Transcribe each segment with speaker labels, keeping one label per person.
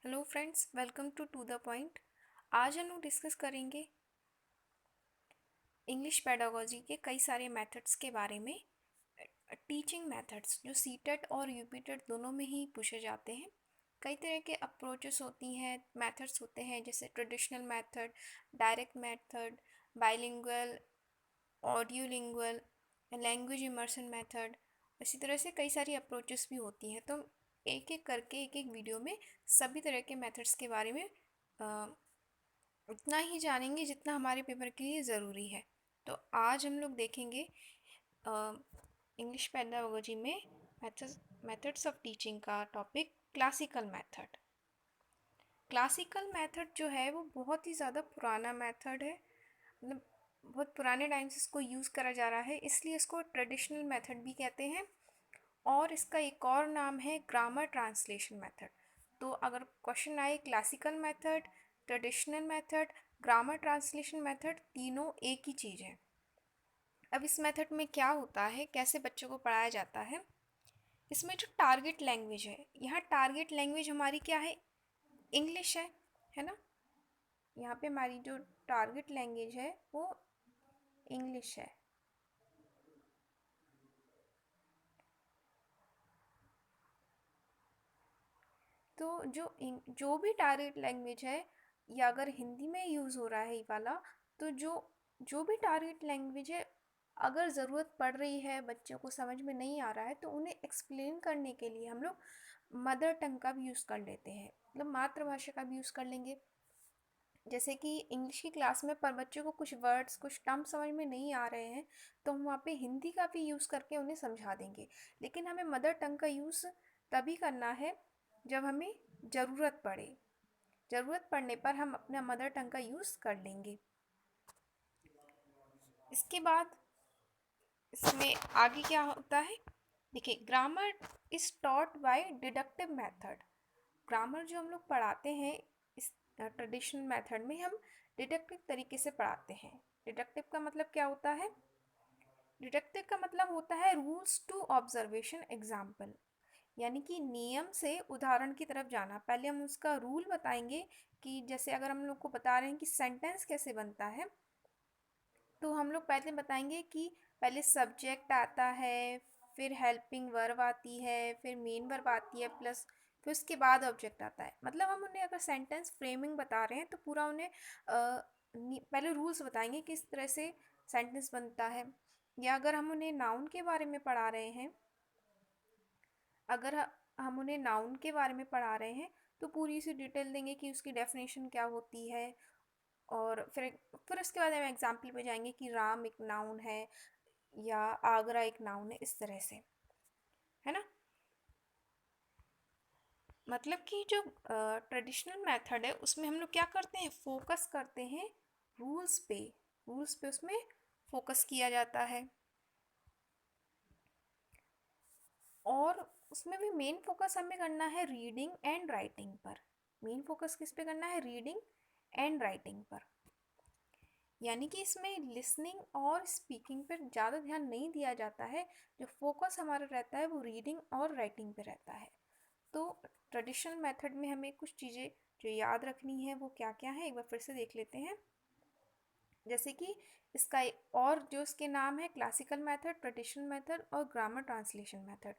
Speaker 1: Hello friends, welcome to the point. आज हम लोग डिस्कस करेंगे इंग्लिश पेडागोजी के कई सारे मेथड्स के बारे में। टीचिंग मेथड्स जो सीटेट और यूपीटेट दोनों में ही पूछे जाते हैं। कई तरह के अप्रोचेस होती हैं, मेथड्स होते हैं, जैसे traditional method, direct method, bilingual, audiolingual, language immersion method. इसी तरह से कई सारी अप्रोचेस भी होती हैं। तो एक एक करके एक एक वीडियो में सभी तरह के मेथड्स के बारे में उतना ही जानेंगे जितना हमारे पेपर के लिए ज़रूरी है। तो आज हम लोग देखेंगे इंग्लिश पेडागोजी में मेथड्स ऑफ टीचिंग का topic classical method. Classical method जो है वो बहुत ही ज़्यादा पुराना मेथड है, मतलब बहुत पुराने टाइम से इसको यूज़ करा जा रहा है, इसलिए इसको ट्रेडिशनल मेथड भी कहते हैं। और इसका एक और नाम है ग्रामर ट्रांसलेशन मेथड। तो अगर क्वेश्चन आए classical method, traditional method, grammar translation method, तीनों एक ही चीज़ है। अब इस मेथड में क्या होता है, कैसे बच्चों को पढ़ाया जाता है। इसमें जो टारगेट लैंग्वेज है, यहाँ टारगेट लैंग्वेज हमारी क्या है, इंग्लिश है ना। यहाँ पे हमारी जो टारगेट लैंग्वेज है वो इंग्लिश है। तो जो भी टारगेट लैंग्वेज है, या अगर हिंदी में यूज़ हो रहा है ये वाला, तो जो भी टारगेट लैंग्वेज है, अगर ज़रूरत पड़ रही है, बच्चों को समझ में नहीं आ रहा है, तो उन्हें एक्सप्लेन करने के लिए हम लोग मदर टंग का भी यूज़ कर लेते हैं, मतलब मातृभाषा का भी यूज़ कर लेंगे। जैसे कि इंग्लिश की क्लास में पर बच्चों को कुछ वर्ड्स, कुछ टर्म समझ में नहीं आ रहे हैं, तो हम वहाँ पे हिंदी का भी यूज़ करके उन्हें समझा देंगे। लेकिन हमें मदर टंग का यूज़ तभी करना है जब हमें ज़रूरत पड़े। ज़रूरत पड़ने पर हम अपना मदर टंग का यूज़ कर लेंगे। इसके बाद इसमें आगे क्या होता है, देखिए, grammar is taught by deductive method. Grammar जो हम लोग पढ़ाते हैं इस ट्रेडिशनल मेथड में, हम डिडक्टिव तरीके से पढ़ाते हैं। डिडक्टिव का मतलब क्या होता है, डिडक्टिव का मतलब होता है रूल्स टू ऑब्जर्वेशन एग्जाम्पल, यानी कि नियम से उदाहरण की तरफ जाना। पहले हम उसका रूल बताएंगे कि जैसे अगर हम लोग को बता रहे हैं कि सेंटेंस कैसे बनता है, तो हम लोग पहले बताएंगे कि पहले सब्जेक्ट आता है, फिर हेल्पिंग वर्ब आती है, फिर मेन वर्ब आती है, प्लस फिर उसके बाद ऑब्जेक्ट आता है। मतलब हम उन्हें अगर सेंटेंस फ्रेमिंग बता रहे हैं तो पूरा उन्हें पहले रूल्स बताएंगे किस तरह से सेंटेंस बनता है। या अगर हम उन्हें नाउन के बारे में पढ़ा रहे हैं, अगर हम उन्हें नाउन के बारे में पढ़ा रहे हैं, तो पूरी सी डिटेल देंगे कि उसकी डेफिनेशन क्या होती है। और फिर उसके बाद हम एग्जाम्पल पे जाएंगे कि राम एक नाउन है या आगरा एक नाउन है, इस तरह से, है ना। मतलब कि जो ट्रेडिशनल मेथड है उसमें हम लोग क्या करते हैं, फोकस करते हैं रूल्स पे उसमें फोकस किया जाता है। और उसमें भी मेन फोकस हमें करना है रीडिंग एंड राइटिंग पर। मेन फोकस किस पे करना है, रीडिंग एंड राइटिंग पर। यानी कि इसमें लिसनिंग और स्पीकिंग पर ज़्यादा ध्यान नहीं दिया जाता है। जो फोकस हमारा रहता है वो रीडिंग और राइटिंग पे रहता है। तो ट्रेडिशनल मेथड में हमें कुछ चीज़ें जो याद रखनी है वो क्या क्या है, एक बार फिर से देख लेते हैं। जैसे कि इसका और जो इसके नाम है, क्लासिकल मेथड, ट्रेडिशनल मेथड और ग्रामर ट्रांसलेशन मेथड।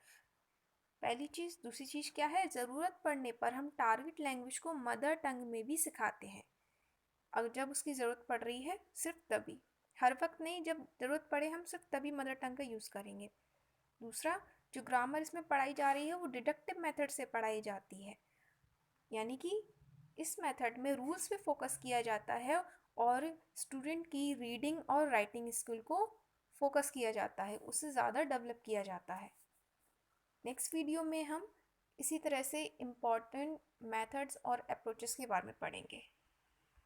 Speaker 1: पहली चीज़, दूसरी चीज़ क्या है, ज़रूरत पड़ने पर हम टारगेट लैंग्वेज को मदर टंग में भी सिखाते हैं। अगर जब उसकी ज़रूरत पड़ रही है सिर्फ तभी, हर वक्त नहीं, जब ज़रूरत पड़े हम सिर्फ तभी मदर टंग का यूज़ करेंगे। दूसरा, जो ग्रामर इसमें पढ़ाई जा रही है वो डिडक्टिव मेथड से पढ़ाई जाती है, यानी कि इस मेथड में रूल्स पे फोकस किया जाता है और स्टूडेंट की रीडिंग और राइटिंग स्किल को फोकस किया जाता है, उससे ज़्यादा डेवलप किया जाता है। नेक्स्ट वीडियो में हम इसी तरह से इम्पॉर्टेंट मेथड्स और अप्रोचेस के बारे में पढ़ेंगे।